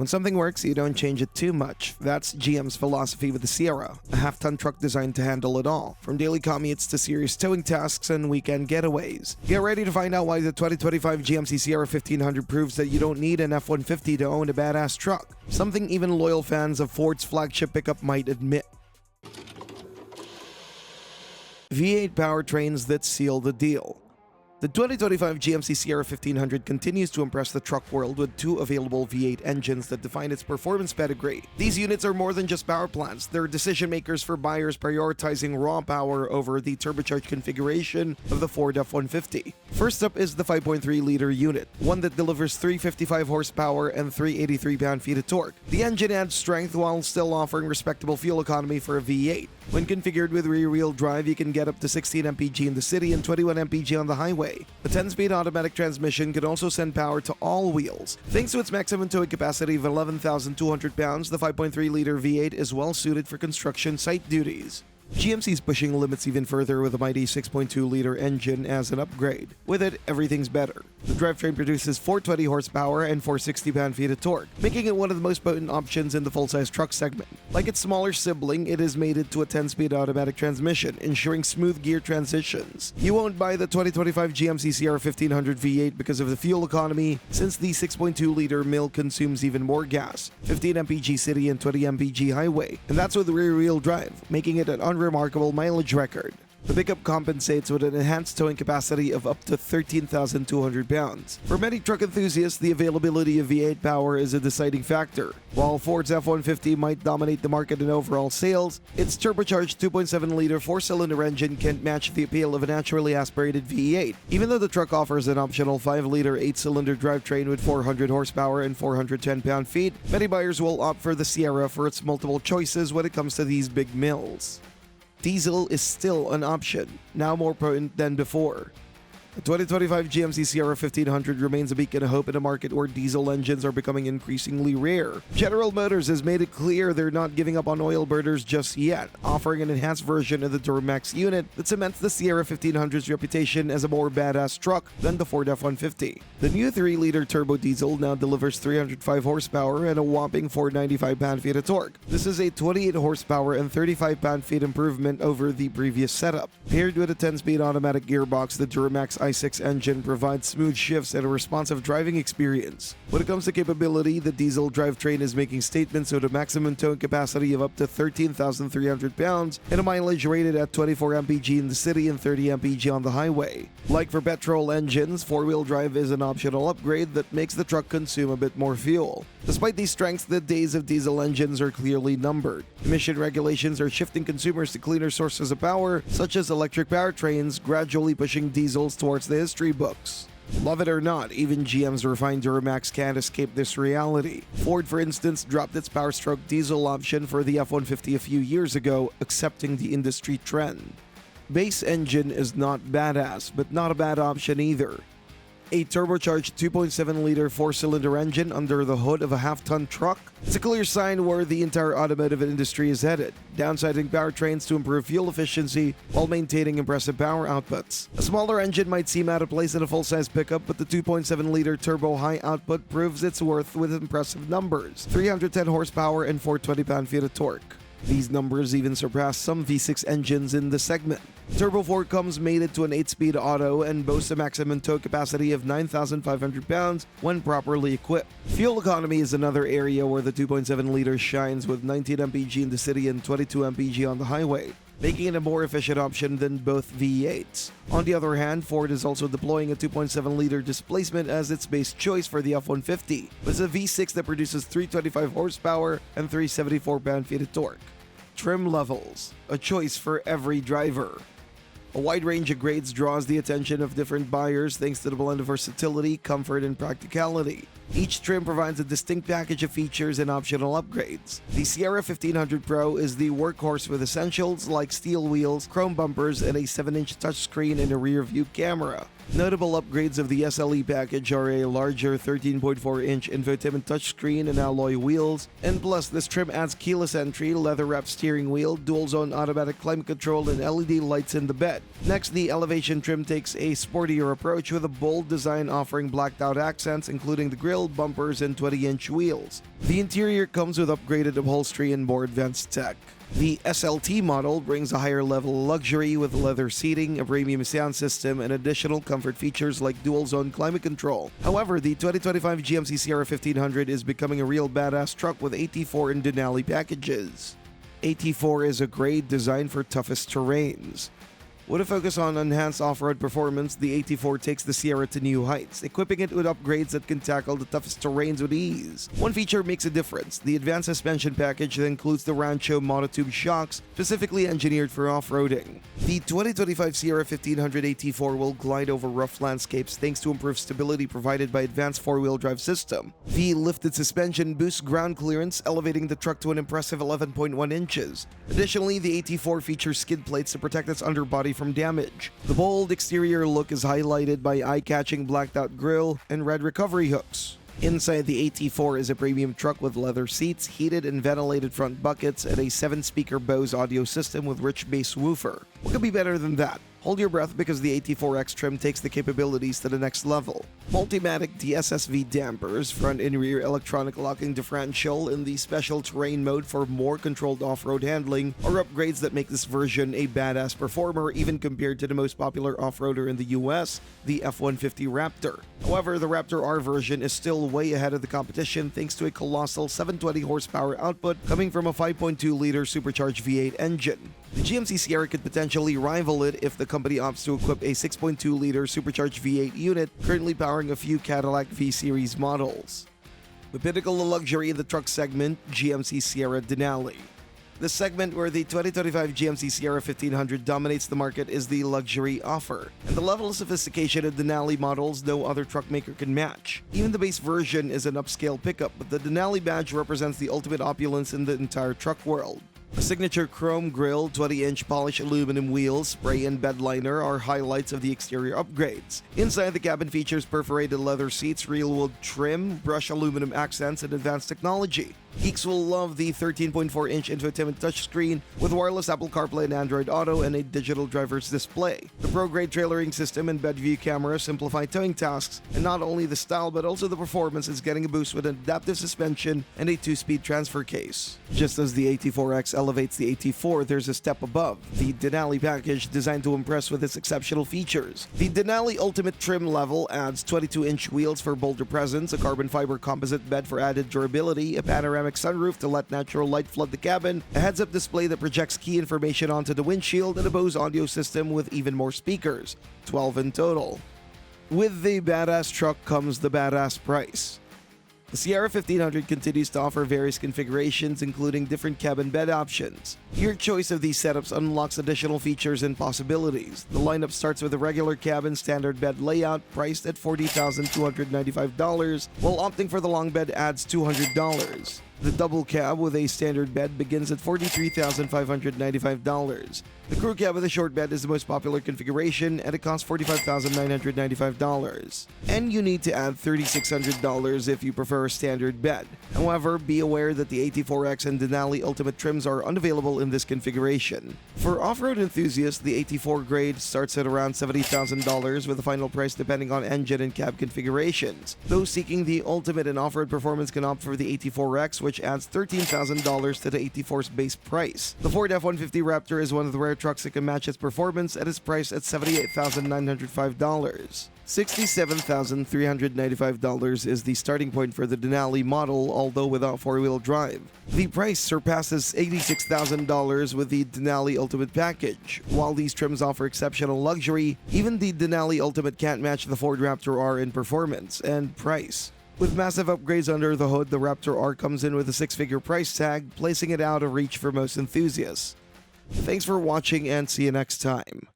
When something works, you don't change it too much. That's GM's philosophy with the Sierra, a half-ton truck designed to handle it all, from daily commutes to serious towing tasks and weekend getaways. Get ready to find out why the 2025 GMC Sierra 1500 proves that you don't need an F-150 to own a badass truck, something even loyal fans of Ford's flagship pickup might admit. V8 powertrains that seal the deal. The 2025 GMC Sierra 1500 continues to impress the truck world with two available V8 engines that define its performance pedigree. These units are more than just power plants, they're decision makers for buyers prioritizing raw power over the turbocharged configuration of the Ford F-150. First up is the 5.3-liter unit, one that delivers 355 horsepower and 383 pound-feet of torque. The engine adds strength while still offering respectable fuel economy for a V8. When configured with rear-wheel drive, you can get up to 16 mpg in the city and 21 mpg on the highway. The 10-speed automatic transmission can also send power to all wheels. Thanks to its maximum towing capacity of 11,200 pounds, the 5.3-liter V8 is well suited for construction site duties. GMC's pushing limits even further with a mighty 6.2-liter engine as an upgrade. With it, everything's better. The drivetrain produces 420 horsepower and 460 pound-feet of torque, making it one of the most potent options in the full-size truck segment. Like its smaller sibling, it is mated to a 10-speed automatic transmission, ensuring smooth gear transitions. You won't buy the 2025 GMC Sierra 1500 V8 because of the fuel economy, since the 6.2-liter mill consumes even more gas, 15 mpg city and 20 mpg highway, and that's with rear-wheel drive, making it an unremarkable mileage record. The pickup compensates with an enhanced towing capacity of up to 13,200 pounds. For many truck enthusiasts, the availability of V8 power is a deciding factor. While Ford's F-150 might dominate the market in overall sales, its turbocharged 2.7-liter four-cylinder engine can't match the appeal of a naturally aspirated V8. Even though the truck offers an optional 5-liter 8-cylinder drivetrain with 400 horsepower and 410 pound-feet, many buyers will opt for the Sierra for its multiple choices when it comes to these big mills. Diesel is still an option, now more potent than before. The 2025 GMC Sierra 1500 remains a beacon of hope in a market where diesel engines are becoming increasingly rare. General Motors has made it clear they're not giving up on oil burners just yet, offering an enhanced version of the Duramax unit that cements the Sierra 1500's reputation as a more badass truck than the Ford F-150. The new 3-liter turbo diesel now delivers 305 horsepower and a whopping 495 pound-feet of torque. This is a 28 horsepower and 35 pound-feet improvement over the previous setup. Paired with a 10-speed automatic gearbox, the Duramax i6 engine provides smooth shifts and a responsive driving experience. When it comes to capability, the diesel drivetrain is making statements with a maximum towing capacity of up to 13,300 pounds and a mileage rated at 24 mpg in the city and 30 mpg on the highway. Like for petrol engines, four-wheel drive is an optional upgrade that makes the truck consume a bit more fuel. Despite these strengths, the days of diesel engines are clearly numbered. Emission regulations are shifting consumers to cleaner sources of power, such as electric powertrains, gradually pushing diesels towards the history books. Love it or not, even GM's refined Duramax can't escape this reality. Ford, for instance, dropped its Powerstroke diesel option for the F-150 a few years ago, accepting the industry trend. Base engine is not badass, but not a bad option either. A turbocharged 2.7-liter four-cylinder engine under the hood of a half-ton truck? It's a clear sign where the entire automotive industry is headed, downsizing powertrains to improve fuel efficiency while maintaining impressive power outputs. A smaller engine might seem out of place in a full-size pickup, but the 2.7-liter turbo high output proves its worth with impressive numbers: 310 horsepower and 420 pound-feet of torque. These numbers even surpass some V6 engines in the segment. Turbo 4 comes mated to an 8-speed auto and boasts a maximum tow capacity of 9,500 pounds when properly equipped. Fuel economy is another area where the 2.7-liter shines with 19 mpg in the city and 22 mpg on the highway, making it a more efficient option than both V8s. On the other hand, Ford is also deploying a 2.7-liter displacement as its base choice for the F-150, but it's a V6 that produces 325 horsepower and 374 pound-feet of torque. Trim levels, a choice for every driver. A wide range of grades draws the attention of different buyers thanks to the blend of versatility, comfort, and practicality. Each trim provides a distinct package of features and optional upgrades. The Sierra 1500 Pro is the workhorse with essentials like steel wheels, chrome bumpers, and a 7-inch touchscreen and a rear-view camera. Notable upgrades of the SLE package are a larger 13.4-inch infotainment touchscreen and alloy wheels, and plus this trim adds keyless entry, leather-wrapped steering wheel, dual-zone automatic climate control, and LED lights in the bed. Next, the elevation trim takes a sportier approach with a bold design offering blacked-out accents including the grille, bumpers, and 20-inch wheels. The interior comes with upgraded upholstery and more advanced tech. The SLT model brings a higher level of luxury with leather seating, a premium sound system, and additional comfort features like dual-zone climate control. However, the 2025 GMC Sierra 1500 is becoming a real badass truck with AT4 and Denali packages. AT4 is a grade designed for toughest terrains. With a focus on enhanced off-road performance, the AT4 takes the Sierra to new heights, equipping it with upgrades that can tackle the toughest terrains with ease. One feature makes a difference: the advanced suspension package that includes the Rancho monotube shocks, specifically engineered for off-roading. The 2025 Sierra 1500 AT4 will glide over rough landscapes thanks to improved stability provided by advanced four-wheel drive system. The lifted suspension boosts ground clearance, elevating the truck to an impressive 11.1 inches. Additionally, the AT4 features skid plates to protect its underbody from damage. The bold exterior look is highlighted by eye-catching blacked-out grille and red recovery hooks. Inside, the AT4 is a premium truck with leather seats, heated and ventilated front buckets, and a 7-speaker Bose audio system with rich bass woofer. What could be better than that? Hold your breath because the AT4X trim takes the capabilities to the next level. Multimatic DSSV dampers, front and rear electronic locking differential in the special terrain mode for more controlled off-road handling are upgrades that make this version a badass performer even compared to the most popular off-roader in the US, the F-150 Raptor. However, the Raptor R version is still way ahead of the competition thanks to a colossal 720 horsepower output coming from a 5.2-liter supercharged V8 engine. The GMC Sierra could potentially rival it if the company opts to equip a 6.2-liter supercharged V8 unit currently powering a few Cadillac V-Series models. The pinnacle of luxury in the truck segment, GMC Sierra Denali. The segment where the 2025 GMC Sierra 1500 dominates the market is the luxury offer, and the level of sophistication of Denali models no other truck maker can match. Even the base version is an upscale pickup, but the Denali badge represents the ultimate opulence in the entire truck world. A signature chrome grille, 20-inch polished aluminum wheels, spray and bed liner are highlights of the exterior upgrades. Inside, the cabin features perforated leather seats, real wood trim, brushed aluminum accents, and advanced technology. Geeks will love the 13.4-inch infotainment touchscreen with wireless Apple CarPlay and Android Auto and a digital driver's display. The pro-grade trailering system and bed view camera simplify towing tasks, and not only the style but also the performance is getting a boost with an adaptive suspension and a 2-speed transfer case. Just as the AT4X elevates the AT4, there's a step above: the Denali package, designed to impress with its exceptional features. The Denali Ultimate trim level adds 22-inch wheels for bolder presence, a carbon fiber composite bed for added durability, a panoramic sunroof to let natural light flood the cabin, a heads-up display that projects key information onto the windshield, and a Bose audio system with even more speakers, 12 in total. With the badass truck comes the badass price. The Sierra 1500 continues to offer various configurations, including different cabin bed options. Your choice of these setups unlocks additional features and possibilities. The lineup starts with a regular cabin standard bed layout priced at $40,295, while opting for the long bed adds $200. The double cab with a standard bed begins at $43,595. The crew cab with a short bed is the most popular configuration, and it costs $45,995. And you need to add $3,600 if you prefer a standard bed. However, be aware that the AT4X and Denali Ultimate trims are unavailable in this configuration. For off-road enthusiasts, the AT4 grade starts at around $70,000 with a final price depending on engine and cab configurations. Those seeking the ultimate in off-road performance can opt for the AT4X, which adds $13,000 to the AT4's base price. The Ford F-150 Raptor is one of the rare trucks that can match its performance at its price at $78,905. $67,395 is the starting point for the Denali model, although without four-wheel drive. The price surpasses $86,000 with the Denali Ultimate package. While these trims offer exceptional luxury, even the Denali Ultimate can't match the Ford Raptor R in performance and price. With massive upgrades under the hood, the Raptor R comes in with a 6-figure price tag, placing it out of reach for most enthusiasts. Thanks for watching and see you next time.